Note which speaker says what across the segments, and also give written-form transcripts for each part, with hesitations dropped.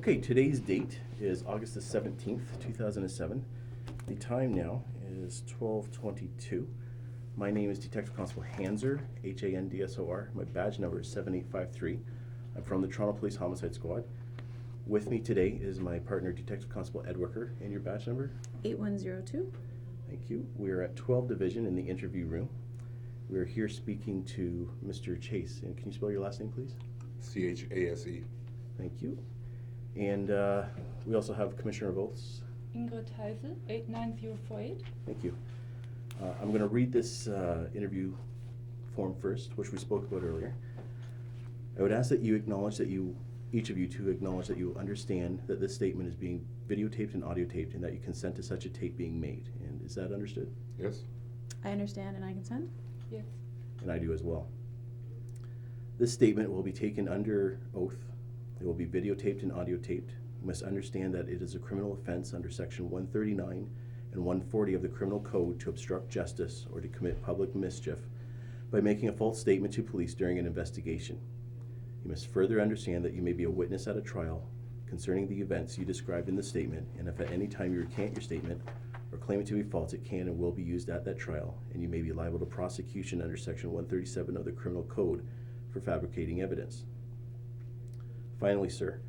Speaker 1: Okay, today's date is August the 17th, 2007. The time now is 12:22. My name is Detective Constable Hanser, Handsor. My badge number is 7853. I'm from the Toronto Police Homicide Squad. With me today is my partner, Detective Constable Ed Wicker, and your badge number?
Speaker 2: 8102.
Speaker 1: Thank you. We are at 12 Division in the interview room. We are here speaking to Mr. Chase. And can you spell your last name, please?
Speaker 3: Chase.
Speaker 1: Thank you. And we also have Commissioner of Oaths.
Speaker 4: Ingrid Heisel, 89048.
Speaker 1: Thank you. I'm going to read this interview form first, which we spoke about earlier. I would ask that you acknowledge that each of you to acknowledge that you understand that this statement is being videotaped and audio taped and that you consent to such a tape being made. And is that understood?
Speaker 3: Yes?
Speaker 2: I understand and I consent.
Speaker 4: Yes.
Speaker 1: And I do as well. This statement will be taken under oath. It will be videotaped and audio taped. You must understand that it is a criminal offense under Section 139 and 140 of the Criminal Code to obstruct justice or to commit public mischief by making a false statement to police during an investigation. You must further understand that you may be a witness at a trial concerning the events you described in the statement, and if at any time you recant your statement or claim it to be false, it can and will be used at that trial, and you may be liable to prosecution under Section 137 of the Criminal Code for fabricating evidence. Finally, sir,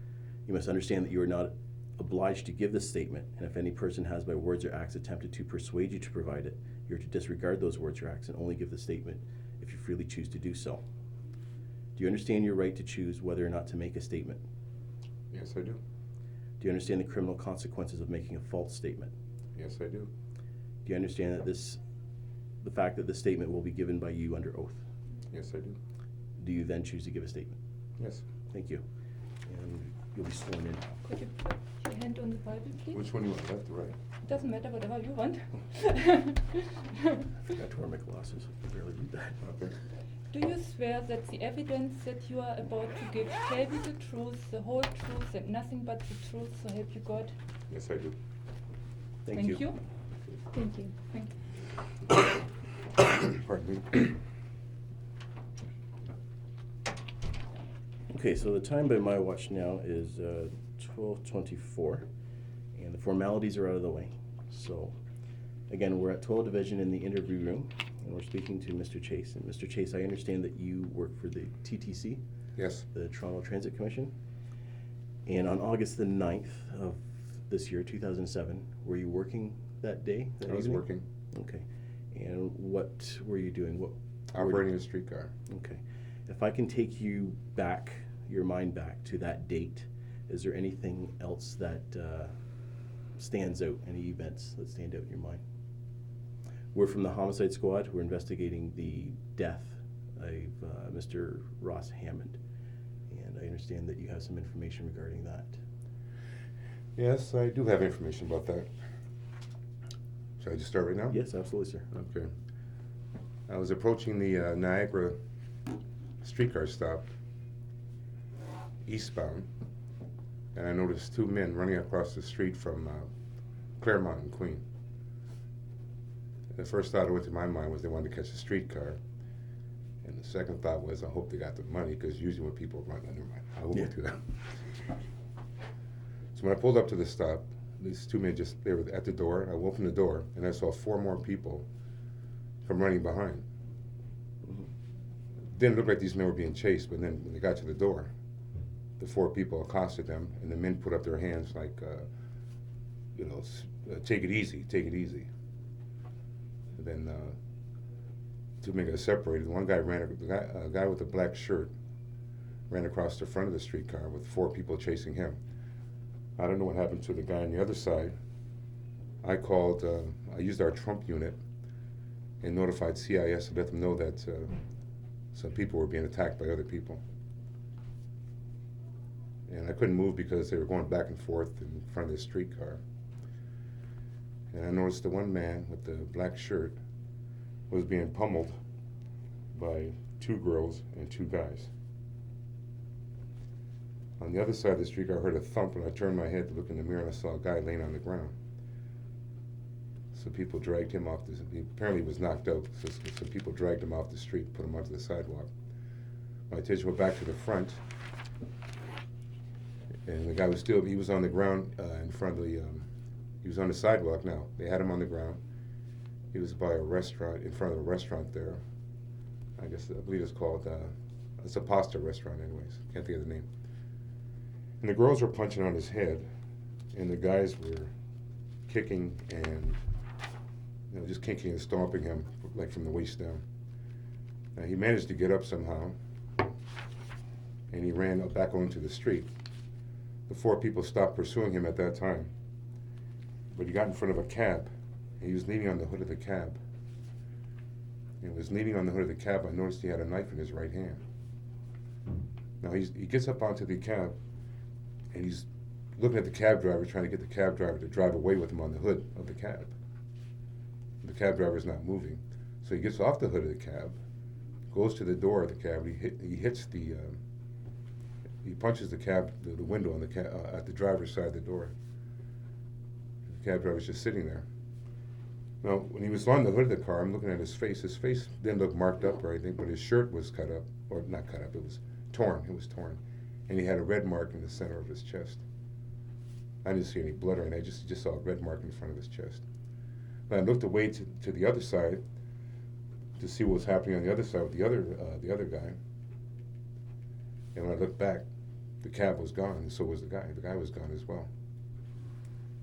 Speaker 1: you must understand that you are not obliged to give this statement, and if any person has by words or acts attempted to persuade you to provide it, you are to disregard those words or acts and only give the statement if you freely choose to do so. Do you understand your right to choose whether or not to make a statement?
Speaker 3: Yes, I do.
Speaker 1: Do you understand the criminal consequences of making a false statement?
Speaker 3: Yes, I do.
Speaker 1: Do you understand that the fact that this statement will be given by you under oath?
Speaker 3: Yes, I do.
Speaker 1: Do you then choose to give a statement?
Speaker 3: Yes.
Speaker 1: Thank you. And you'll be sworn in.
Speaker 4: Could you put your hand on the Bible, please?
Speaker 3: Which one you want, left or right?
Speaker 4: Doesn't matter, whatever you want.
Speaker 1: I forgot to wear my glasses. I can barely read that.
Speaker 3: Okay.
Speaker 4: Do you swear that the evidence that you are about to give shall be the truth, the whole truth, and nothing but the truth, so help you God?
Speaker 3: Yes, I do.
Speaker 1: Thank you.
Speaker 2: Thank you.
Speaker 4: Thank
Speaker 3: Pardon me.
Speaker 1: Okay, so the time by my watch now is 12:24, and the formalities are out of the way. So, again, we're at 12 Division in the interview room, and we're speaking to Mr. Chase. And Mr. Chase, I understand that you work for the TTC,
Speaker 3: Yes.
Speaker 1: the Toronto Transit Commission, and on August the 9th of this year, 2007, were you working that day? That
Speaker 3: I was
Speaker 1: evening?
Speaker 3: working,
Speaker 1: Okay. And what were you doing?
Speaker 3: operating a streetcar.
Speaker 1: Okay. If I can take you back, your mind back to that date, is there anything else that stands out, any events that stand out in your mind? We're from the Homicide Squad. We're investigating the death of Mr. Ross Hammond, and I understand that you have some information regarding that.
Speaker 3: Yes, I do have information about that. Should I just start right now?
Speaker 1: Yes, absolutely, sir.
Speaker 3: Okay. I was approaching the Niagara streetcar stop, eastbound, and I noticed two men running across the street from Claremont and Queen. The first thought that went to my mind was they wanted to catch a streetcar, and the second thought was I hope they got the money, because usually when people run, never mind, I won't do that. So when I pulled up to the stop, these two men they were at the door. I opened the door, and I saw four more people come running behind. Didn't look like these men were being chased, but then when they got to the door, the four people accosted them, and the men put up their hands like, take it easy, take it easy. And then two men got separated. One guy a guy with a black shirt ran across the front of the streetcar with four people chasing him. I don't know what happened to the guy on the other side. I used our Trump unit and notified CIS to let them know that some people were being attacked by other people. And I couldn't move because they were going back and forth in front of the streetcar. And I noticed the one man with the black shirt was being pummeled by two girls and two guys. On the other side of the streetcar, I heard a thump, and I turned my head to look in the mirror, and I saw a guy laying on the ground. So people dragged him off. Apparently he was knocked out, so some people dragged him off the street, put him onto the sidewalk. My attention went back to the front, And the guy was he was on the ground in front of the, he was on the sidewalk now. They had him on the ground. He was by a restaurant, in front of a restaurant there. I believe it's called, it's a pasta restaurant anyways. Can't think of the name. And the girls were punching on his head, and the guys were kicking and, just kicking and stomping him, like from the waist down. Now, he managed to get up somehow, and he ran back onto the street. The 4 people stopped pursuing him at that time, but he got in front of a cab, and he was leaning on the hood of the cab. And he was leaning on the hood of the cab. I noticed he had a knife in his right hand. Now, he gets up onto the cab, and he's looking at the cab driver, trying to get the cab driver to drive away with him on the hood of the cab. The cab driver's not moving, so he gets off the hood of the cab, goes to the door of the cab, he hits the, he punches the cab, the window on the at the driver's side of the door. The cab driver's just sitting there. Now, when he was on the hood of the car, I'm looking at his face. His face didn't look marked up or anything, but his shirt was cut up, or not cut up, it was torn. It was torn. And he had a red mark in the center of his chest. I didn't see any blood or anything, I just saw a red mark in front of his chest. But I looked away to the other side to see what was happening on the other side with the other guy. And when I looked back, the cab was gone, and so was the guy. The guy was gone as well.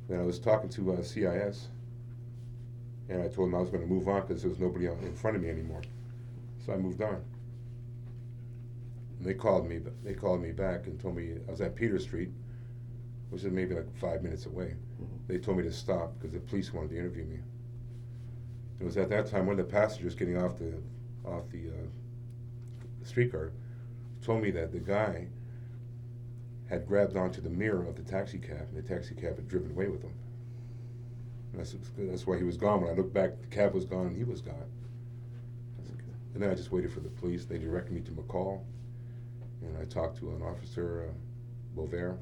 Speaker 3: Then I was talking to CIS, and I told him I was going to move on because there was nobody in front of me anymore. So I moved on. And they called me back and told me I was at Peter Street, which is maybe like 5 minutes away. They told me to stop because the police wanted to interview me. It was at that time one of the passengers getting off the streetcar told me that the guy had grabbed onto the mirror of the taxi cab, and the taxi cab had driven away with him. And that's why he was gone. When I looked back, the cab was gone and he was gone. And then I just waited for the police. They directed me to McCall, and I talked to an officer, Bovair.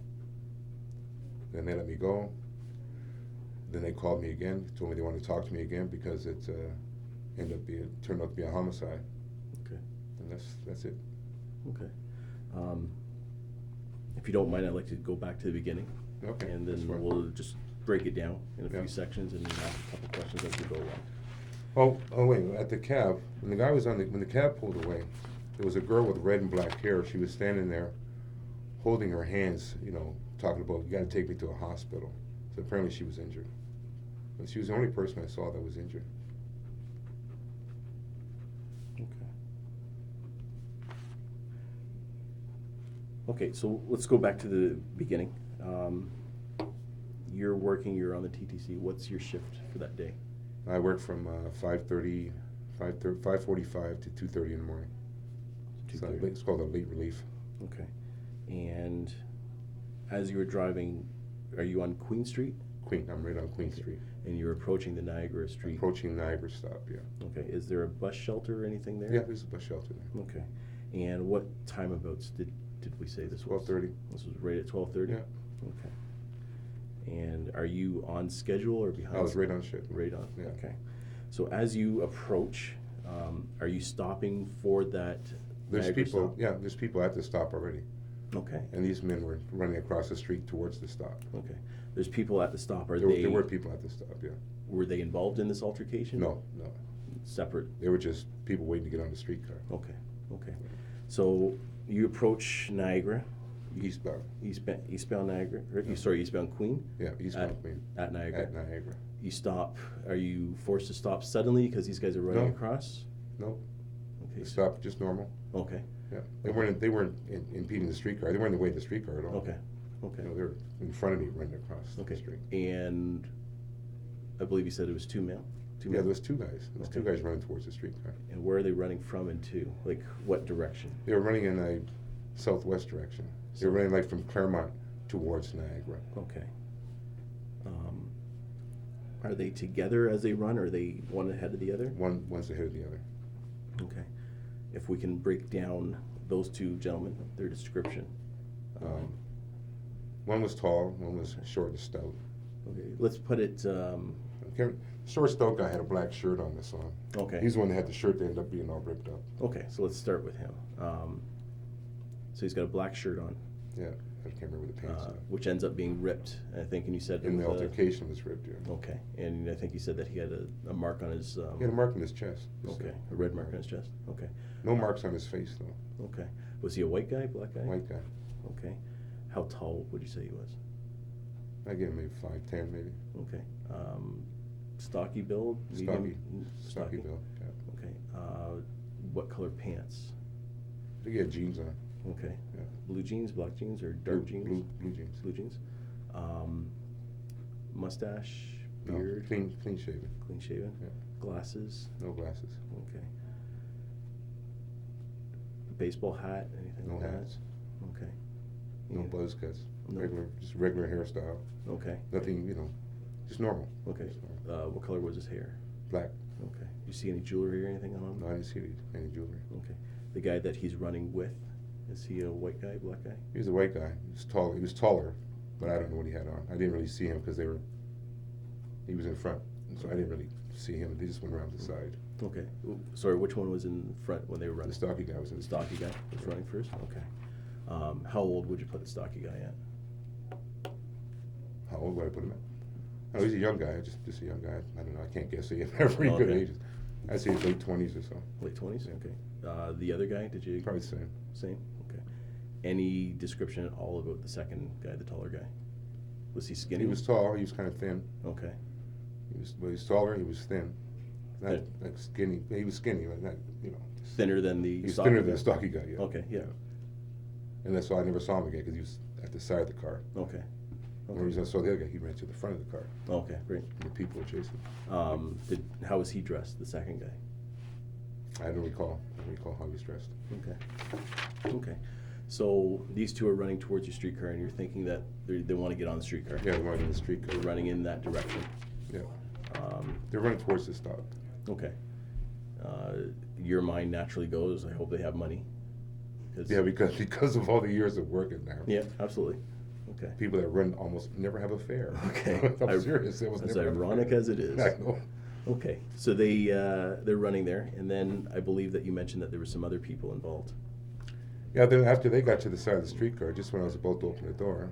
Speaker 3: Then they let me go. Then they called me again, told me they wanted to talk to me again because it turned out to be a homicide.
Speaker 1: Okay.
Speaker 3: And that's it.
Speaker 1: Okay. If you don't mind, I'd like to go back to the beginning.
Speaker 3: Okay.
Speaker 1: And
Speaker 3: that's
Speaker 1: then
Speaker 3: fine.
Speaker 1: we'll just break it down in a
Speaker 3: Yeah.
Speaker 1: few sections and ask a couple questions as we go along.
Speaker 3: Oh wait, at the cab, when the guy was when the cab pulled away, there was a girl with red and black hair. She was standing there holding her hands, talking about, you got to take me to a hospital. So apparently she was injured. But she was the only person I saw that was injured.
Speaker 1: Okay, so let's go back to the beginning. You're on the TTC. What's your shift for that day?
Speaker 3: I work from 5:45 to 2:30 in the morning. So
Speaker 1: 2:30.
Speaker 3: it's called a late relief.
Speaker 1: Okay. And as you were driving, are you on Queen Street?
Speaker 3: I'm right on Queen Street.
Speaker 1: And you're approaching the Niagara Street.
Speaker 3: Approaching Niagara stop, yeah.
Speaker 1: Okay. Is there a bus shelter or anything there?
Speaker 3: Yeah, there's a bus shelter there.
Speaker 1: Okay. And what time abouts did we say this was?
Speaker 3: 12:30.
Speaker 1: This was right at 12:30?
Speaker 3: Yeah.
Speaker 1: Okay. And are you on schedule or behind?
Speaker 3: I was right on schedule.
Speaker 1: Right on,
Speaker 3: Yeah.
Speaker 1: okay. So as you approach, are you stopping for that
Speaker 3: There's
Speaker 1: Niagara
Speaker 3: people,
Speaker 1: stop?
Speaker 3: yeah, there's people at the stop already.
Speaker 1: Okay,
Speaker 3: And these men were running across the street towards the stop.
Speaker 1: okay. There's people at the stop.
Speaker 3: There were people at the stop, yeah.
Speaker 1: Were they involved in this altercation?
Speaker 3: No.
Speaker 1: Separate?
Speaker 3: They were just people waiting to get on the streetcar.
Speaker 1: Okay. So you approach Niagara,
Speaker 3: Eastbound.
Speaker 1: eastbound Niagara,
Speaker 3: Yeah.
Speaker 1: eastbound Queen?
Speaker 3: Yeah, eastbound Queen.
Speaker 1: At Niagara?
Speaker 3: At Niagara.
Speaker 1: You stop, are you forced to stop suddenly because these guys are running
Speaker 3: No.
Speaker 1: across?
Speaker 3: No,
Speaker 1: Okay,
Speaker 3: they stopped just normal.
Speaker 1: Okay,
Speaker 3: Yeah, they weren't impeding the streetcar. They weren't in the way of the streetcar at all.
Speaker 1: okay.
Speaker 3: They were in front of me running across
Speaker 1: Okay.
Speaker 3: the street.
Speaker 1: And I believe you said it was two men?
Speaker 3: Yeah, there was two guys. There was two
Speaker 1: Okay.
Speaker 3: guys running towards the streetcar.
Speaker 1: And where are they running from and to? Like, what direction?
Speaker 3: They were running in a southwest direction. They were running like from Claremont towards Niagara.
Speaker 1: Okay. Are they together as they run, or are they one ahead of the other?
Speaker 3: One's ahead of the other.
Speaker 1: Okay. If we can break down those two gentlemen, their description.
Speaker 3: One was tall, one was short and stout.
Speaker 1: Okay, let's put it,
Speaker 3: Short stout guy had a black shirt on this one.
Speaker 1: okay.
Speaker 3: He's the one that had the shirt that ended up being all ripped up.
Speaker 1: Okay, so let's start with him. So he's got a black shirt on.
Speaker 3: Yeah, I can't remember the pants.
Speaker 1: which ends up being ripped, I think, and you said.
Speaker 3: And
Speaker 1: it
Speaker 3: the
Speaker 1: was,
Speaker 3: altercation was ripped, yeah.
Speaker 1: Okay, and I think he said that he had a mark on his.
Speaker 3: He had a mark on his chest.
Speaker 1: Okay, a red mark on his chest. Okay,
Speaker 3: No marks on his face, though.
Speaker 1: okay. Was he a white guy, black guy?
Speaker 3: White guy.
Speaker 1: Okay. How tall would you say he was?
Speaker 3: I gave him maybe 5'10", maybe.
Speaker 1: Okay. Stocky build? Medium?
Speaker 3: Stocky build, yeah.
Speaker 1: Okay. What color pants?
Speaker 3: I think he had jeans on.
Speaker 1: Okay.
Speaker 3: Yeah.
Speaker 1: Blue jeans, black jeans, or dark jeans?
Speaker 3: Blue jeans.
Speaker 1: Blue jeans. Mustache,
Speaker 3: No,
Speaker 1: beard,
Speaker 3: clean shaven.
Speaker 1: clean shaven.
Speaker 3: Yeah.
Speaker 1: Glasses.
Speaker 3: No glasses.
Speaker 1: Okay. Baseball hat, anything
Speaker 3: No
Speaker 1: like that?
Speaker 3: hats.
Speaker 1: Okay.
Speaker 3: No
Speaker 1: Yeah.
Speaker 3: buzz cuts.
Speaker 1: No.
Speaker 3: Just regular hairstyle.
Speaker 1: Okay.
Speaker 3: Nothing, just normal.
Speaker 1: Okay.
Speaker 3: Just normal.
Speaker 1: What color was his hair?
Speaker 3: Black.
Speaker 1: Okay. You see any jewelry or anything on him?
Speaker 3: No, I didn't see any jewelry.
Speaker 1: Okay. The guy that he's running with, is he a white guy, black guy?
Speaker 3: He was a white guy. He was taller, but I don't know what he had on. I didn't really see him because he was in front, so I didn't really see him. They just went around the side.
Speaker 1: Okay. Sorry, which one was in front when they were running?
Speaker 3: The stocky guy was in
Speaker 1: The stocky guy was running first? Okay. How old would you put the stocky guy at?
Speaker 3: How old would I put him at? Oh, he's a young guy, just a young guy. I don't know, I can't guess. He had very good
Speaker 1: Okay.
Speaker 3: ages. I'd say late 20s or so.
Speaker 1: Late 20s?
Speaker 3: Yeah.
Speaker 1: Okay. The other guy, did you?
Speaker 3: Probably the same.
Speaker 1: Same? Okay. Any description at all about the second guy, the taller guy? Was he skinny?
Speaker 3: He was tall, he was kind of thin.
Speaker 1: Okay.
Speaker 3: He was taller, he was thin. Not
Speaker 1: Thin.
Speaker 3: like skinny. He was skinny, but not,
Speaker 1: Thinner than the
Speaker 3: He's
Speaker 1: stocky
Speaker 3: thinner than
Speaker 1: guy?
Speaker 3: the stocky guy, yeah.
Speaker 1: Okay, yeah.
Speaker 3: And that's why I never saw him again, because he was at the side of the car.
Speaker 1: Okay.
Speaker 3: When I saw the other guy, he ran to the front of the car.
Speaker 1: Okay, great.
Speaker 3: And the people were chasing.
Speaker 1: How was he dressed, the second guy?
Speaker 3: I don't recall how he was dressed.
Speaker 1: Okay. Okay. So these two are running towards your streetcar, and you're thinking that they want to get on the streetcar.
Speaker 3: Yeah, they wanted in the street
Speaker 1: They're
Speaker 3: car.
Speaker 1: running in that direction.
Speaker 3: Yeah,
Speaker 1: Um,
Speaker 3: they're running towards the stop.
Speaker 1: okay. Your mind naturally goes, I hope they have money.
Speaker 3: Yeah, because of all the years of working there.
Speaker 1: Yeah, absolutely. Okay.
Speaker 3: People that run almost never have a fare.
Speaker 1: Okay.
Speaker 3: I'm serious. It was
Speaker 1: As
Speaker 3: never have a
Speaker 1: ironic
Speaker 3: fare.
Speaker 1: as it is.
Speaker 3: I know.
Speaker 1: Okay, so they're running there, and then I believe that you mentioned that there were some other people involved.
Speaker 3: Yeah, then after they got to the side of the streetcar, just when I was about to open the door,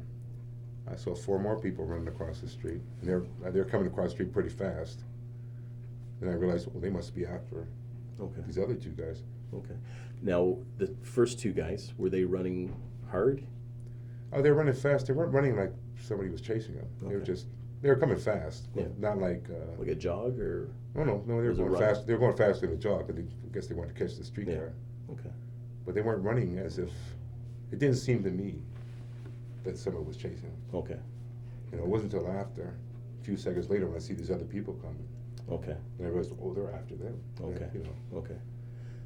Speaker 3: I saw 4 more people running across the street. And they're coming across the street pretty fast. Then I realized, well, they must be after
Speaker 1: Okay.
Speaker 3: these other 2 guys.
Speaker 1: Okay. Now, the first two guys, were they running hard?
Speaker 3: Oh, they were running fast. They weren't running like somebody was chasing them.
Speaker 1: Okay.
Speaker 3: They were coming fast.
Speaker 1: Yeah.
Speaker 3: Not like,
Speaker 1: Like a jog, or?
Speaker 3: no, they were
Speaker 1: Was it
Speaker 3: going
Speaker 1: run?
Speaker 3: fast. They were going faster than a jog, but I guess they wanted to catch the streetcar.
Speaker 1: Okay.
Speaker 3: But they weren't running as if, it didn't seem to me that someone was chasing them.
Speaker 1: Okay.
Speaker 3: It wasn't until after, a few seconds later, when I see these other people coming,
Speaker 1: Okay.
Speaker 3: and I realized, oh, they're after them.
Speaker 1: Okay.
Speaker 3: And,
Speaker 1: Okay.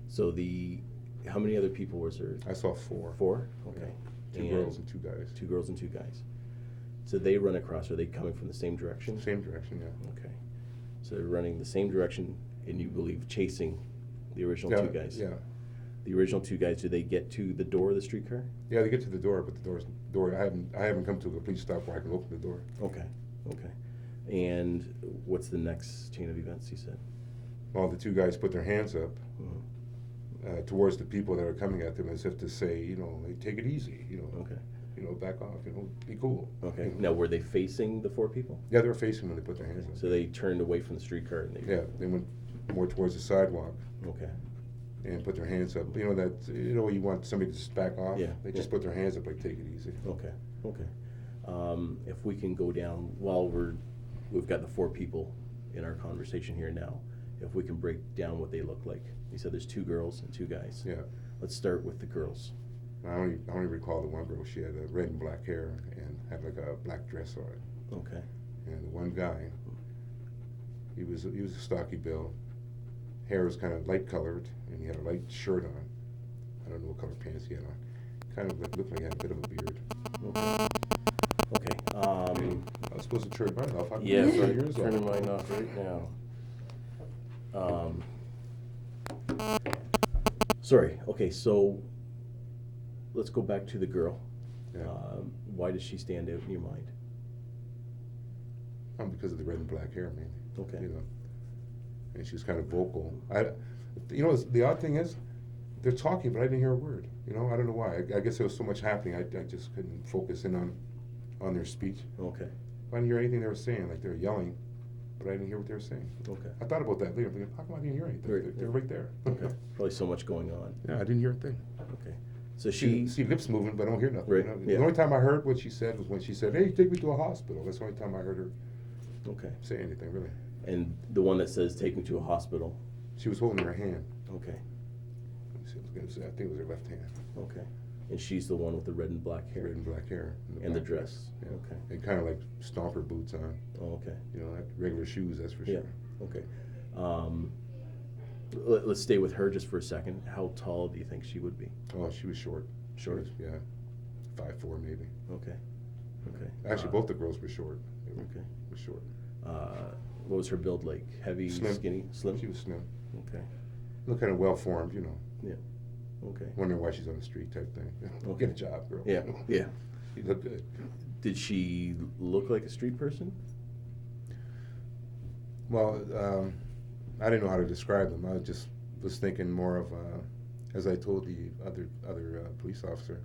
Speaker 1: So how many other people was there?
Speaker 3: I saw 4.
Speaker 1: 4? Okay.
Speaker 3: 2 girls and 2 guys.
Speaker 1: 2 girls and 2 guys. So they run across, are they coming from the same direction?
Speaker 3: Same direction, yeah.
Speaker 1: Okay. So they're running the same direction, and you believe chasing the original
Speaker 3: Yeah,
Speaker 1: 2 guys?
Speaker 3: Yeah.
Speaker 1: The original 2 guys, do they get to the door of the streetcar?
Speaker 3: Yeah, they get to the door, but the door, I haven't come to a complete stop where I can open the door.
Speaker 1: Okay. Okay. And what's the next chain of events, you said?
Speaker 3: Well, the 2 guys put their hands up
Speaker 1: Mhm.
Speaker 3: towards the people that are coming at them as if to say, hey, take it easy,
Speaker 1: Okay.
Speaker 3: back off, be cool.
Speaker 1: Okay. Now, were they facing the 4 people?
Speaker 3: Yeah, they were facing when they put their hands up.
Speaker 1: So they turned away from the streetcar and they.
Speaker 3: Yeah, they went more towards the sidewalk
Speaker 1: Okay.
Speaker 3: and put their hands up. You want somebody to just back off?
Speaker 1: Yeah,
Speaker 3: They just
Speaker 1: yeah.
Speaker 3: put their hands up like, take it easy.
Speaker 1: Okay. Okay. If we can go down while we've got the 4 people in our conversation here now. If we can break down what they look like. You said there's 2 girls and 2 guys.
Speaker 3: Yeah.
Speaker 1: Let's start with the girls.
Speaker 3: I only recall the one girl. She had red and black hair and had like a black dress on.
Speaker 1: Okay.
Speaker 3: And the one guy, he was a stocky build. Hair was kind of light colored, and he had a light shirt on. I don't know what color pants he had on. Kind of looked like he had a bit of a beard.
Speaker 1: Okay. Okay.
Speaker 3: I was supposed to turn mine off. I'm
Speaker 1: Yeah,
Speaker 3: 30
Speaker 1: sorry,
Speaker 3: years old.
Speaker 1: turning mine off right now. Sorry, okay, so let's go back to the girl.
Speaker 3: Yeah.
Speaker 1: Why does she stand out in your mind?
Speaker 3: Because of the red and black hair, man.
Speaker 1: Okay.
Speaker 3: And she was kind of vocal. The odd thing is, they're talking, but I didn't hear a word. You know, I don't know why. I guess there was so much happening. I just couldn't focus in on their speech.
Speaker 1: Okay.
Speaker 3: I didn't hear anything they were saying. Like, they were yelling, but I didn't hear what they were saying.
Speaker 1: Okay.
Speaker 3: I thought about that later. Thinking, how come I didn't hear anything?
Speaker 1: Right,
Speaker 3: They're
Speaker 1: yeah.
Speaker 3: right there.
Speaker 1: Okay. Probably so much going on.
Speaker 3: Yeah, I didn't hear a thing.
Speaker 1: Okay. So
Speaker 3: See
Speaker 1: she.
Speaker 3: lips moving, but I don't hear nothing.
Speaker 1: Right,
Speaker 3: You know?
Speaker 1: yeah.
Speaker 3: The only time I heard what she said was when she said, "Hey, take me to a hospital." That's the only time I heard her
Speaker 1: Okay.
Speaker 3: say anything, really.
Speaker 1: And the one that says take me to a hospital.
Speaker 3: She was holding her hand.
Speaker 1: Okay.
Speaker 3: Let me see, I was gonna say, I think it was her left hand.
Speaker 1: Okay. And she's the one with the red and black hair.
Speaker 3: Red and black hair.
Speaker 1: And the
Speaker 3: black
Speaker 1: dress.
Speaker 3: Yeah.
Speaker 1: Okay.
Speaker 3: And kind of like stomper boots on.
Speaker 1: Oh, okay.
Speaker 3: You know, like regular shoes, that's for
Speaker 1: Yeah.
Speaker 3: sure.
Speaker 1: Okay. Let's stay with her just for a second. How tall do you think she would be?
Speaker 3: Oh, she was short.
Speaker 1: Short?
Speaker 3: She was, yeah. 5'4" maybe.
Speaker 1: Okay. Okay.
Speaker 3: Actually, both the girls were short. They
Speaker 1: Okay.
Speaker 3: were short.
Speaker 1: What was her build like? Heavy,
Speaker 3: Slim.
Speaker 1: skinny, slim?
Speaker 3: She was slim.
Speaker 1: Okay.
Speaker 3: Look kind of well formed, you know.
Speaker 1: Yeah. Okay.
Speaker 3: Wondering why she's on the street type thing.
Speaker 1: Okay.
Speaker 3: Get a job, girl.
Speaker 1: Yeah. Yeah.
Speaker 3: She looked good.
Speaker 1: Did she look like a street person?
Speaker 3: Well, I didn't know how to describe them. I just was thinking more of, as I told the other police officer,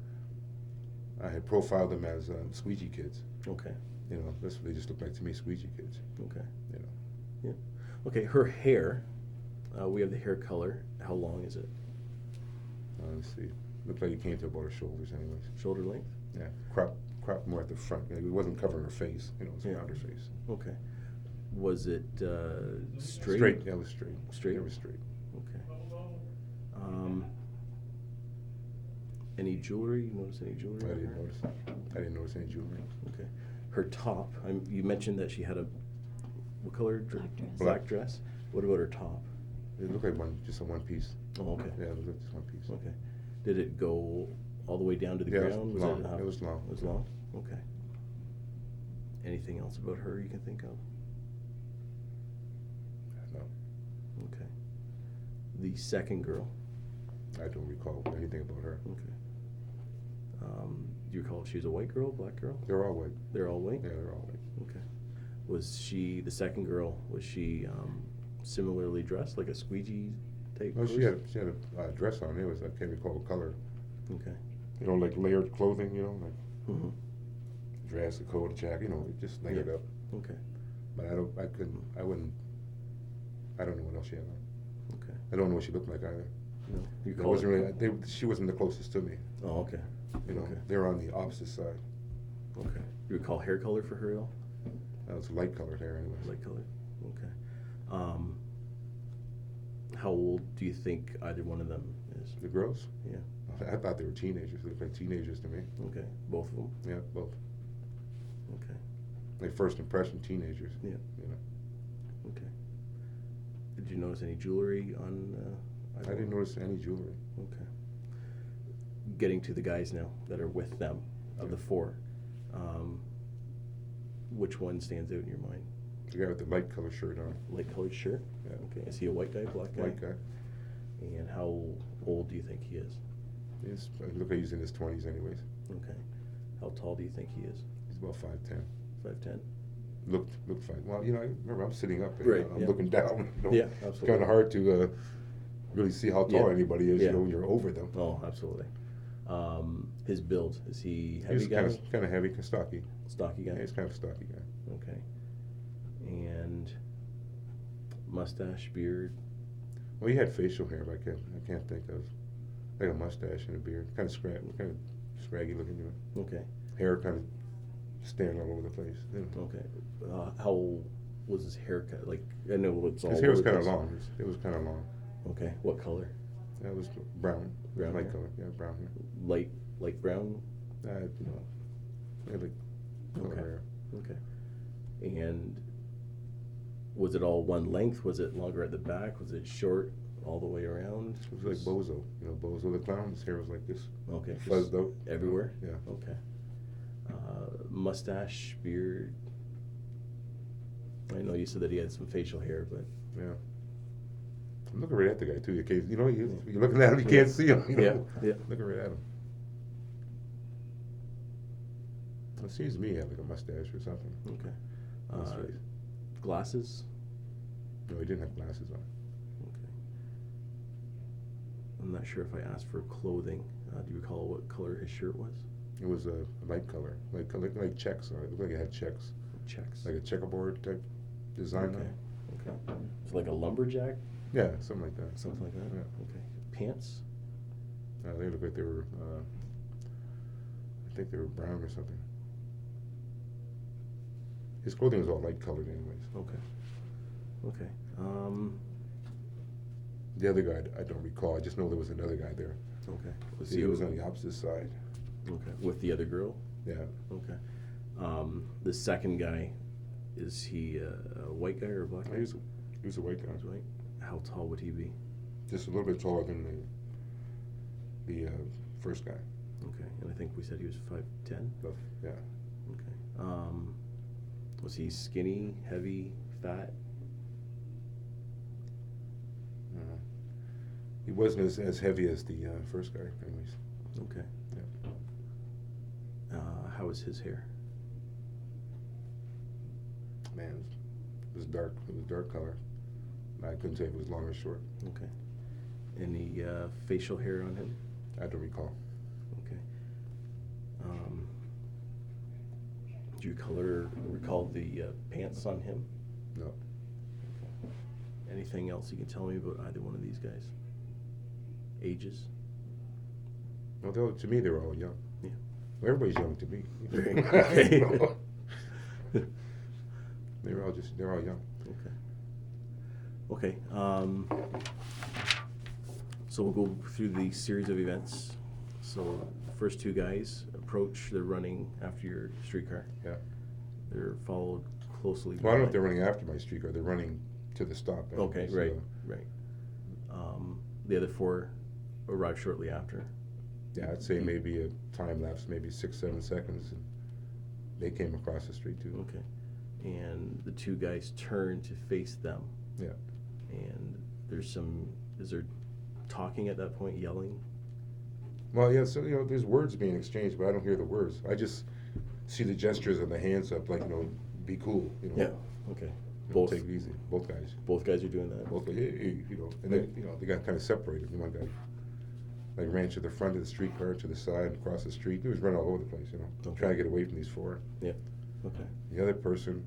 Speaker 3: I had profiled them as squeegee kids.
Speaker 1: Okay.
Speaker 3: You know, that's what they just look like to me, squeegee kids.
Speaker 1: Okay.
Speaker 3: You know,
Speaker 1: Okay. Her hair. We have the hair color. How long is it?
Speaker 3: let's see. Looked like it came to about her shoulders, anyways.
Speaker 1: Shoulder length.
Speaker 3: Yeah, cropped more at the front. It wasn't covering her face. You know, it was
Speaker 1: Yeah.
Speaker 3: around her face.
Speaker 1: Okay. Was it straight?
Speaker 3: Straight. Yeah, it was straight.
Speaker 1: Straight?
Speaker 3: It was straight.
Speaker 1: Okay. Any jewelry? You notice any jewelry?
Speaker 3: I
Speaker 1: on
Speaker 3: didn't
Speaker 1: her?
Speaker 3: notice. I didn't notice any jewelry.
Speaker 1: Okay. Her top. You mentioned that she had a what color?
Speaker 4: Black dress.
Speaker 1: Black dress. What about her top?
Speaker 3: It looked like just a one piece.
Speaker 1: Oh, okay.
Speaker 3: Yeah, it looked just one piece.
Speaker 1: Okay. Did it go all the way down to the
Speaker 3: Yeah, it
Speaker 1: ground?
Speaker 3: was long. It was long.
Speaker 1: It was long? Okay. Anything else about her you can think of?
Speaker 3: No,
Speaker 1: Okay. The second girl.
Speaker 3: I don't recall anything about her.
Speaker 1: Okay. Do you recall if she was a white girl, black girl?
Speaker 3: They're all white.
Speaker 1: They're all white?
Speaker 3: Yeah, they're all white.
Speaker 1: Okay. Was she, the second girl, was she similarly dressed, like a squeegee type?
Speaker 3: Oh, she
Speaker 1: person?
Speaker 3: had a dress on. It was, I can't recall the color.
Speaker 1: Okay.
Speaker 3: You know, like layered clothing. You know, like
Speaker 1: Mm-hmm.
Speaker 3: dress, a coat, a jacket. You know, it just layered up.
Speaker 1: Okay.
Speaker 3: But I don't know what else she had on.
Speaker 1: Okay.
Speaker 3: I don't know what she looked like either.
Speaker 1: No. You
Speaker 3: It
Speaker 1: recall
Speaker 3: wasn't
Speaker 1: it?
Speaker 3: really. She wasn't the closest to me.
Speaker 1: Oh, okay.
Speaker 3: You know,
Speaker 1: Okay.
Speaker 3: they were on the opposite side.
Speaker 1: Okay. You recall hair color for her at all?
Speaker 3: That was light colored hair, anyways.
Speaker 1: Light color. Okay. How old do you think either one of them is?
Speaker 3: The girls?
Speaker 1: Yeah.
Speaker 3: I thought they were teenagers. They looked like teenagers to me.
Speaker 1: Okay. Both of them.
Speaker 3: Yeah, both.
Speaker 1: Okay.
Speaker 3: Like first impression teenagers.
Speaker 1: Yeah.
Speaker 3: You know,
Speaker 1: Okay. Did you notice any jewelry on?
Speaker 3: I didn't notice any jewelry.
Speaker 1: Okay. Getting to the guys now that are with them, of the four, which one stands out in your mind?
Speaker 3: The guy with the light color shirt on.
Speaker 1: Light colored shirt?
Speaker 3: Yeah.
Speaker 1: Okay, is he a white guy, black guy?
Speaker 3: White guy.
Speaker 1: And how old do you think he is?
Speaker 3: He looked like he's in his 20s, anyways.
Speaker 1: Okay. How tall do you think he is?
Speaker 3: He's about 5'10".
Speaker 1: 5'10"?
Speaker 3: Looked fine. Well, you know, I remember I'm sitting up and
Speaker 1: Right,
Speaker 3: I'm
Speaker 1: yeah.
Speaker 3: looking down. You know?
Speaker 1: Yeah,
Speaker 3: It's
Speaker 1: absolutely.
Speaker 3: kind of hard to really see how tall
Speaker 1: Yeah.
Speaker 3: anybody is,
Speaker 1: Yeah.
Speaker 3: you know, when you're over them.
Speaker 1: Oh, absolutely. His build, is he heavy
Speaker 3: He's
Speaker 1: guy?
Speaker 3: kind of heavy, stocky.
Speaker 1: Stocky guy?
Speaker 3: Yeah, he's kind of a stocky guy.
Speaker 1: Okay. And mustache, beard?
Speaker 3: Well, he had facial hair, but I can't think of like a mustache and a beard. Kind of scraggy looking, you know.
Speaker 1: Okay.
Speaker 3: Hair kind of standing all over the place. You know.
Speaker 1: Okay. How was his haircut? Like, I know it's all
Speaker 3: His hair was
Speaker 1: over
Speaker 3: kind of
Speaker 1: the place.
Speaker 3: long. It was kind of long.
Speaker 1: Okay. What color?
Speaker 3: That was brown.
Speaker 1: Brown
Speaker 3: light
Speaker 1: hair?
Speaker 3: color. Yeah, brown hair.
Speaker 1: Light brown?
Speaker 3: You know, yeah, like color
Speaker 1: Okay.
Speaker 3: hair.
Speaker 1: Okay. And was it all one length? Was it longer at the back? Was it short all the way around?
Speaker 3: It was like Bozo. You know, Bozo the clown. His hair was like this.
Speaker 1: Okay. just
Speaker 3: Fuzzed out.
Speaker 1: everywhere?
Speaker 3: Yeah.
Speaker 1: Okay. Mustache, beard. I know you said that he had some facial hair, but
Speaker 3: Yeah. I'm looking right at the guy too. You know, you're looking at him, you can't see him. You know?
Speaker 1: yeah.
Speaker 3: Looking right at him. It seems to me he had like a mustache or something.
Speaker 1: Okay.
Speaker 3: on his face.
Speaker 1: Glasses.
Speaker 3: No, he didn't have glasses on.
Speaker 1: I'm not sure if I asked for clothing. Do you recall what color his shirt was?
Speaker 3: It was a light color, like checks. It looked like it had checks,
Speaker 1: Checks.
Speaker 3: like a checkerboard type design on
Speaker 1: Okay.
Speaker 3: it.
Speaker 1: Okay. It's like a lumberjack,
Speaker 3: Yeah, something like that.
Speaker 1: something like that.
Speaker 3: Yeah.
Speaker 1: Okay. Pants.
Speaker 3: They looked like they were. I think they were brown or something. His clothing was all light colored, anyways.
Speaker 1: Okay. Okay.
Speaker 3: The other guy, I don't recall. I just know there was another guy there.
Speaker 1: Okay. Was
Speaker 3: He was on the opposite side.
Speaker 1: Okay. With the other girl.
Speaker 3: Yeah.
Speaker 1: Okay. The second guy, is he a white guy or a black guy?
Speaker 3: He was a white guy.
Speaker 1: He's white. How tall would he be?
Speaker 3: Just a little bit taller than the first guy.
Speaker 1: Okay. And I think we said he was 5'10".
Speaker 3: Yeah.
Speaker 1: Okay. Was he skinny, heavy, fat?
Speaker 3: He wasn't as heavy as the first guy, anyways.
Speaker 1: Okay.
Speaker 3: Yeah.
Speaker 1: How was his hair?
Speaker 3: Man, it was dark. It was dark color. I couldn't say if it was long or short.
Speaker 1: Okay. Any facial hair on him?
Speaker 3: I don't recall.
Speaker 1: Okay. Do you recall the pants on him?
Speaker 3: No.
Speaker 1: Anything else you can tell me about either one of these guys? Ages?
Speaker 3: No, to me, they were all young.
Speaker 1: Yeah.
Speaker 3: Well, everybody's young to me.
Speaker 1: Okay.
Speaker 3: They're all young.
Speaker 1: Okay. So we'll go through the series of events. So the first two guys approach, they're running after your streetcar.
Speaker 3: Yeah.
Speaker 1: They're followed closely.
Speaker 3: Well, I don't know if
Speaker 1: by-
Speaker 3: they're running after my streetcar. They're running to the stop.
Speaker 1: Okay,
Speaker 3: anyways,
Speaker 1: right,
Speaker 3: so,
Speaker 1: right. The other four arrive shortly after.
Speaker 3: yeah, I'd say maybe a time lapse, maybe 6-7 seconds. And they came across the street too.
Speaker 1: Okay. And the two guys turn to face them.
Speaker 3: Yeah.
Speaker 1: And is there talking at that point, yelling?
Speaker 3: Well, yeah, so, there's words being exchanged, but I don't hear the words. I just see the gestures of the hands up, like, be cool,
Speaker 1: Yeah, okay.
Speaker 3: Both
Speaker 1: Both,
Speaker 3: take it easy. Both guys.
Speaker 1: both guys are doing that?
Speaker 3: Both, hey, and then, they got kind of separated. One guy, like, ran to the front of the streetcar, to the side, across the street. He was running all over the place,
Speaker 1: Okay.
Speaker 3: trying to get away from these four.
Speaker 1: Yeah, okay.
Speaker 3: The other person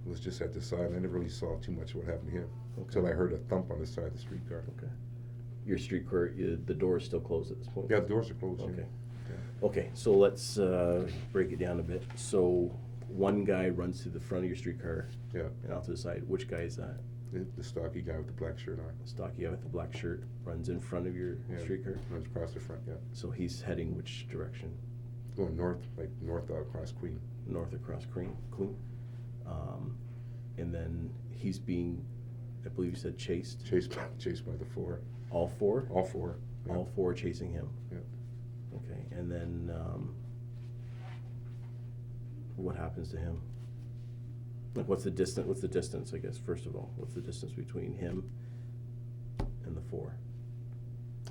Speaker 3: was just at the side, and I never really saw too much of what happened to him
Speaker 1: Okay.
Speaker 3: until I heard a thump on the side of the streetcar.
Speaker 1: Okay. Your streetcar, the door is still closed at this point?
Speaker 3: Yeah, the doors are closed.
Speaker 1: Okay.
Speaker 3: Yeah.
Speaker 1: Okay, so let's break it down a bit. So one guy runs to the front of your streetcar
Speaker 3: Yeah,
Speaker 1: and out to the side. Which guy is that?
Speaker 3: the stocky guy with the black shirt on.
Speaker 1: The stocky guy with the black shirt runs in front of your
Speaker 3: Yeah.
Speaker 1: streetcar?
Speaker 3: Runs across the front, yeah.
Speaker 1: So he's heading which direction?
Speaker 3: Going north, like north across Queen.
Speaker 1: North across Queen? And then he's being, I believe you said chased?
Speaker 3: Chased by the four.
Speaker 1: All four?
Speaker 3: All four. Yeah.
Speaker 1: All four chasing him?
Speaker 3: Yeah.
Speaker 1: Okay, and then what happens to him? Like, what's the distance, I guess, first of all? What's the distance between him and the four?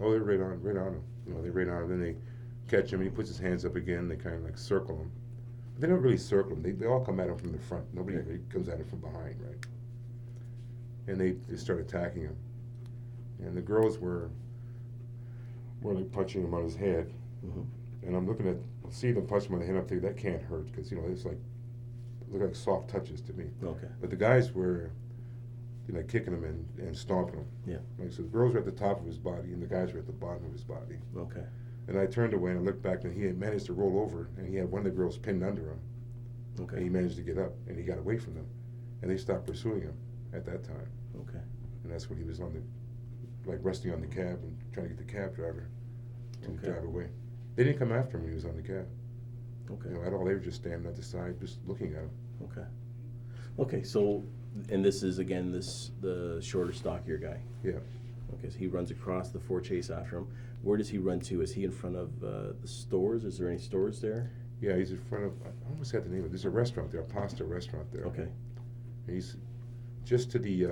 Speaker 3: Oh, they're right on him. They right on him. Then they catch him. He puts his hands up again. They kind of like circle him. But they don't really circle him. They all come at him from the front. Nobody really comes at him from behind, right? And they start attacking him. And the girls were like punching him on his head.
Speaker 1: Mm-hmm.
Speaker 3: And I'm looking at, seeing them punch him on the head. I'm thinking that can't hurt because it's like look like soft touches to me.
Speaker 1: Okay.
Speaker 3: But the guys were like kicking him and stomping him.
Speaker 1: Yeah.
Speaker 3: Like, so the girls were at the top of his body and the guys were at the bottom of his body.
Speaker 1: Okay.
Speaker 3: And I turned away and I looked back and he had managed to roll over and he had one of the girls pinned under him.
Speaker 1: Okay.
Speaker 3: And he managed to get up and he got away from them. And they stopped pursuing him at that time.
Speaker 1: Okay.
Speaker 3: And that's when he was resting on the cab and trying to get the cab driver to
Speaker 1: Okay.
Speaker 3: drive away. They didn't come after him when he was on the cab.
Speaker 1: Okay.
Speaker 3: At all, they were just standing at the side, just looking at him.
Speaker 1: Okay. Okay. So, and this is again the shorter, stockier guy.
Speaker 3: Yeah.
Speaker 1: Okay. So he runs across. The four chase after him. Where does he run to? Is he in front of the stores? Is there any stores there?
Speaker 3: Yeah, he's in front of, I almost had the name of it. There's a restaurant there, a pasta restaurant there.
Speaker 1: Okay.
Speaker 3: And he's just to the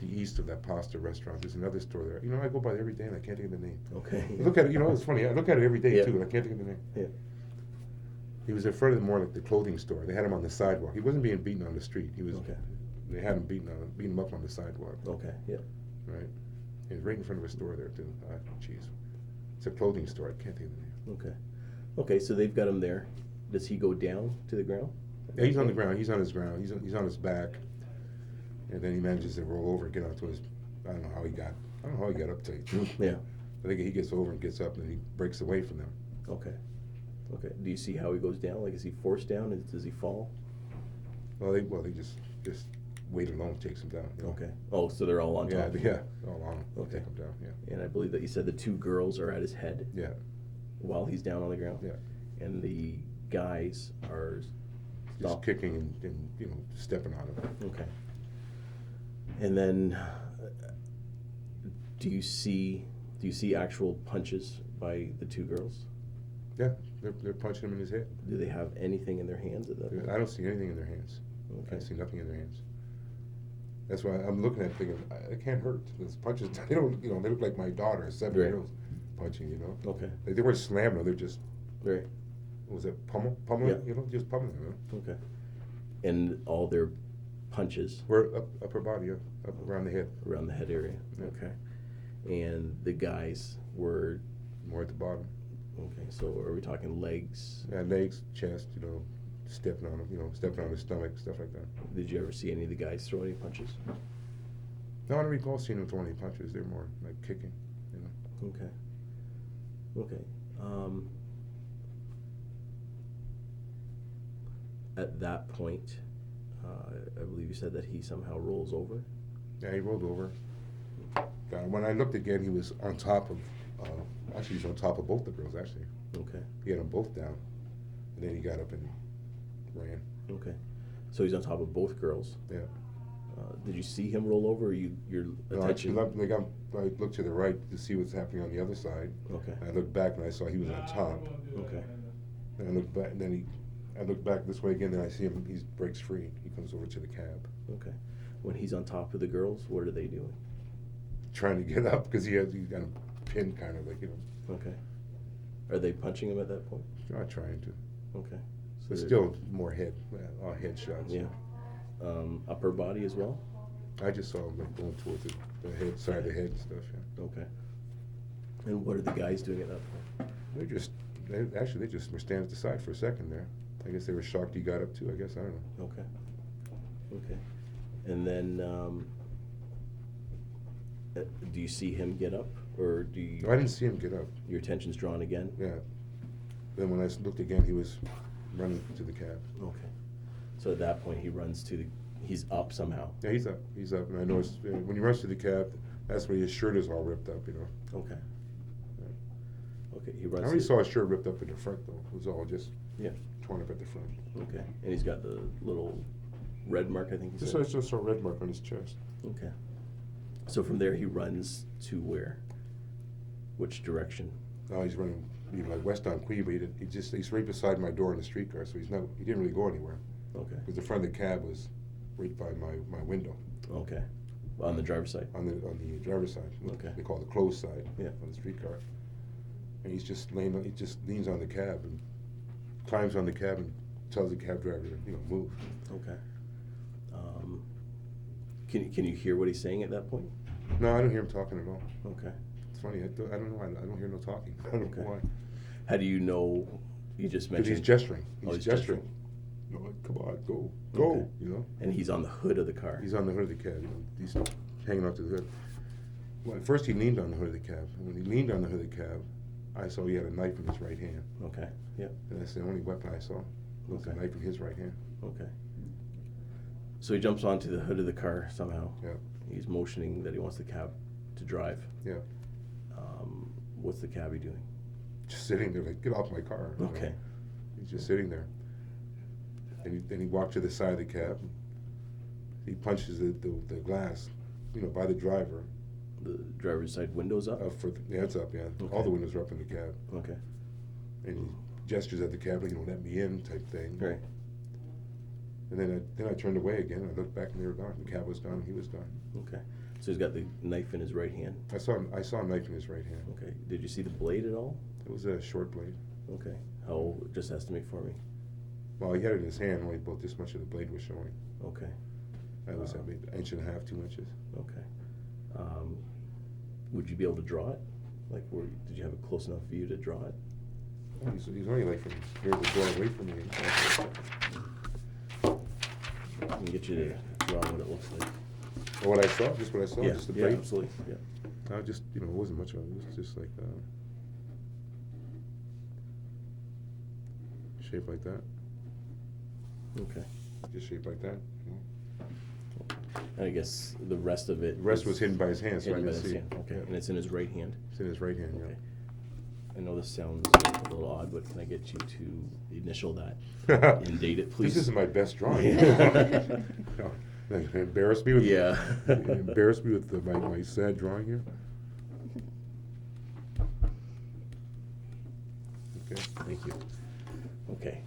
Speaker 3: east of that pasta restaurant. There's another store there. I go by there every day and I can't think of the name.
Speaker 1: Okay.
Speaker 3: Look at it, it's funny. I look at it every day
Speaker 1: Yeah.
Speaker 3: too, and I can't think of the name.
Speaker 1: Yeah.
Speaker 3: He was in front of more like the clothing store. They had him on the sidewalk. He wasn't being beaten on the street. He was.
Speaker 1: Okay.
Speaker 3: They had him beating him up on the sidewalk.
Speaker 1: Okay. Yeah.
Speaker 3: Right. It's right in front of a store there too. Jeez, it's a clothing store. I can't think of the name.
Speaker 1: Okay. Okay, so they've got him there. Does he go down to the ground?
Speaker 3: Yeah, he's on the ground. He's on his ground. He's on his back, and then he manages to roll over, and get onto his. I don't know how he got up to it.
Speaker 1: Yeah.
Speaker 3: I think he gets over and gets up, and he breaks away from them.
Speaker 1: Okay. Okay. Do you see how he goes down? Like, is he forced down? Does he fall?
Speaker 3: Well, they just weight alone takes him down. You know?
Speaker 1: Okay. Oh, so they're all on
Speaker 3: Yeah,
Speaker 1: top.
Speaker 3: yeah, all on him.
Speaker 1: Okay.
Speaker 3: Take him down. Yeah,
Speaker 1: And I believe that you said the two girls are at his head
Speaker 3: yeah,
Speaker 1: while he's down on the ground.
Speaker 3: yeah.
Speaker 1: And the guys are
Speaker 3: Just kicking and stepping on him.
Speaker 1: Okay. And then, do you see actual punches by the two girls?
Speaker 3: Yeah, they're punching him in his head.
Speaker 1: Do they have anything in their hands at that point?
Speaker 3: I don't see anything in their hands. I
Speaker 1: Okay.
Speaker 3: see nothing in their hands. That's why I'm looking at it thinking, it can't hurt. Those punches, they don't, they look like my daughter, 7
Speaker 1: Right.
Speaker 3: years old, punching,
Speaker 1: Okay.
Speaker 3: Like they weren't slamming them, they're just,
Speaker 1: Right.
Speaker 3: what was it, pummeling,
Speaker 1: Yeah.
Speaker 3: just pummeling them,
Speaker 1: Okay. And all their punches
Speaker 3: We're upper body, up around the head,
Speaker 1: around the head area.
Speaker 3: Yeah.
Speaker 1: Okay. And the guys were
Speaker 3: more at the bottom.
Speaker 1: okay. So are we talking legs?
Speaker 3: Yeah, legs, chest, stepping on him, stepping on his stomach, stuff like that.
Speaker 1: Did you ever see any of the guys throw any punches?
Speaker 3: No, I don't recall seeing them throw any punches. They're more like kicking,
Speaker 1: Okay. Okay. At that point, I believe you said that he somehow rolls over.
Speaker 3: Yeah, he rolled over. When I looked again, he was on top of, actually he was on top of both the girls, actually.
Speaker 1: Okay.
Speaker 3: He had them both down. And then he got up and ran.
Speaker 1: Okay. So he's on top of both girls.
Speaker 3: Yeah.
Speaker 1: Did you see him roll over? Or your
Speaker 3: No,
Speaker 1: attention?
Speaker 3: I looked to the right to see what's happening on the other side.
Speaker 1: Okay.
Speaker 3: I looked back and I saw he was on top.
Speaker 1: Okay.
Speaker 3: And I looked back, and then I looked back this way again, then I see him, he breaks free. He comes over to the cab.
Speaker 1: Okay. When he's on top of the girls, what are they doing?
Speaker 3: Trying to get up because he got him pinned kind of like,
Speaker 1: Okay. Are they punching him at that point?
Speaker 3: not trying to.
Speaker 1: Okay. So
Speaker 3: But
Speaker 1: they're-
Speaker 3: still more head shots.
Speaker 1: Yeah. Upper body as well?
Speaker 3: I just saw him like going towards the head, side of the head and stuff, yeah.
Speaker 1: Okay. And what are the guys doing at that point?
Speaker 3: They just were standing at the side for a second there. I guess they were shocked he got up too, I guess, I don't know.
Speaker 1: Okay. Okay. And then, do you see him get up, or do you?
Speaker 3: No, I didn't see him get up,
Speaker 1: Your attention's drawn again?
Speaker 3: yeah. Then when I looked again, he was running to the cab.
Speaker 1: Okay. So at that point, he's up somehow?
Speaker 3: Yeah, he's up, and I noticed, when he runs to the cab, that's when his shirt is all ripped up,
Speaker 1: Okay.
Speaker 3: Yeah.
Speaker 1: Okay, he
Speaker 3: I
Speaker 1: runs.
Speaker 3: only saw his shirt ripped up in the front though, it was all just
Speaker 1: Yeah.
Speaker 3: torn up at the front.
Speaker 1: Okay, and he's got the little red mark, I think you
Speaker 3: Just
Speaker 1: said?
Speaker 3: I just saw a red mark on his chest.
Speaker 1: Okay. So from there, he runs to where? Which direction?
Speaker 3: Now he's running, like west on Queen, but he's right beside my door in the streetcar, so he didn't really go anywhere.
Speaker 1: Okay.
Speaker 3: Because the front of the cab was right by my window,
Speaker 1: Okay. On the driver's side?
Speaker 3: on the driver's side. What
Speaker 1: Okay.
Speaker 3: They call it the closed side.
Speaker 1: Yeah.
Speaker 3: On the streetcar. And he just leans on the cab and climbs on the cab and tells the cab driver to, move.
Speaker 1: Okay. Can you hear what he's saying at that point?
Speaker 3: No, I don't hear him talking at all.
Speaker 1: Okay.
Speaker 3: It's funny, I don't know why, I don't hear no talking. I don't
Speaker 1: Okay.
Speaker 3: know why.
Speaker 1: How do you know, you just
Speaker 3: Because
Speaker 1: mentioned?
Speaker 3: he's gesturing.
Speaker 1: Oh,
Speaker 3: He's
Speaker 1: he's
Speaker 3: gesturing. Come on, go,
Speaker 1: Okay.
Speaker 3: go,
Speaker 1: And he's on the hood of the car?
Speaker 3: He's on the hood of the cab, he's hanging off to the hood. Well, at first he leaned on the hood of the cab. And when he leaned on the hood of the cab, I saw he had a knife in his right hand.
Speaker 1: Okay, yep,
Speaker 3: And that's the only weapon I saw, was the
Speaker 1: Okay.
Speaker 3: knife in his right hand.
Speaker 1: okay. So he jumps onto the hood of the car somehow?
Speaker 3: Yeah.
Speaker 1: He's motioning that he wants the cab to drive?
Speaker 3: Yeah.
Speaker 1: What's the cabbie doing?
Speaker 3: Just sitting there like, get off my car.
Speaker 1: Okay.
Speaker 3: He's just sitting there. And then he walked to the side of the cab. He punches the glass, by the driver.
Speaker 1: The driver's side windows up?
Speaker 3: It's up, yeah.
Speaker 1: Okay.
Speaker 3: All the windows are up in the cab.
Speaker 1: Okay,
Speaker 3: And he gestures at the cab, like, let me in type thing.
Speaker 1: right,
Speaker 3: And then I turned away again. I looked back and they were gone. The cab was gone. He was gone.
Speaker 1: okay. So he's got the knife in his right hand?
Speaker 3: I saw a knife in his right hand.
Speaker 1: Okay. Did you see the blade at all?
Speaker 3: It was a short blade.
Speaker 1: Okay. How, just estimate for me.
Speaker 3: Well, he had it in his hand, only about this much of the blade was showing.
Speaker 1: Okay,
Speaker 3: That was maybe an inch and a half, 2 inches.
Speaker 1: okay. Would you be able to draw it? Like, did you have a close enough view to draw it?
Speaker 3: Oh, he's only like from here to door away from me.
Speaker 1: I can get you to draw what it looks like.
Speaker 3: Or what I saw, just what I saw,
Speaker 1: Yeah,
Speaker 3: just the
Speaker 1: yeah,
Speaker 3: plate.
Speaker 1: absolutely, yeah.
Speaker 3: Just, it wasn't much of it, it was just like, shaped like that,
Speaker 1: Okay.
Speaker 3: just shaped like that.
Speaker 1: And I guess the rest of it.
Speaker 3: The rest
Speaker 1: is
Speaker 3: was hidden by his hand, so I
Speaker 1: hidden by
Speaker 3: didn't
Speaker 1: his
Speaker 3: see
Speaker 1: hand,
Speaker 3: it.
Speaker 1: okay,
Speaker 3: Yeah.
Speaker 1: and it's in his right hand.
Speaker 3: It's in his right hand,
Speaker 1: Okay.
Speaker 3: yeah.
Speaker 1: I know this sounds a little odd, but can I get you to initial that and date it, please?
Speaker 3: This isn't my best drawing.
Speaker 1: Yeah.
Speaker 3: No, embarrass me with
Speaker 1: Yeah.
Speaker 3: embarrass me with my sad drawing here. Okay, thank you.
Speaker 1: Okay.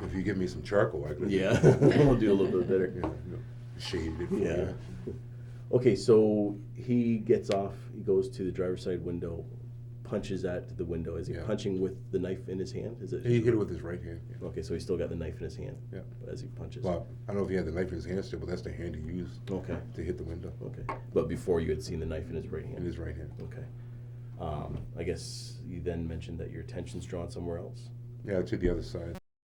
Speaker 3: If you give me some charcoal, I could.
Speaker 1: Yeah, we'll do a little bit better.
Speaker 3: Yeah, shaded it for
Speaker 1: Yeah.
Speaker 3: you.
Speaker 1: Okay, so he gets off, he goes to the driver's side window, punches at the window. Is he
Speaker 3: Yeah.
Speaker 1: punching with the knife in his hand? Is it?
Speaker 3: He hit it with his right hand. Yeah.
Speaker 1: Okay, so he's still got the knife in his hand.
Speaker 3: Yeah.
Speaker 1: As he punches.
Speaker 3: Well, I don't know if he had the knife in his hand still, but that's the hand he used
Speaker 1: Okay.
Speaker 3: to hit the window.
Speaker 1: Okay. But before you had seen the knife in his right
Speaker 3: In
Speaker 1: hand.
Speaker 3: his right hand.
Speaker 1: Okay. I guess you then mentioned that your attention's drawn somewhere else.
Speaker 3: Yeah, to the other side.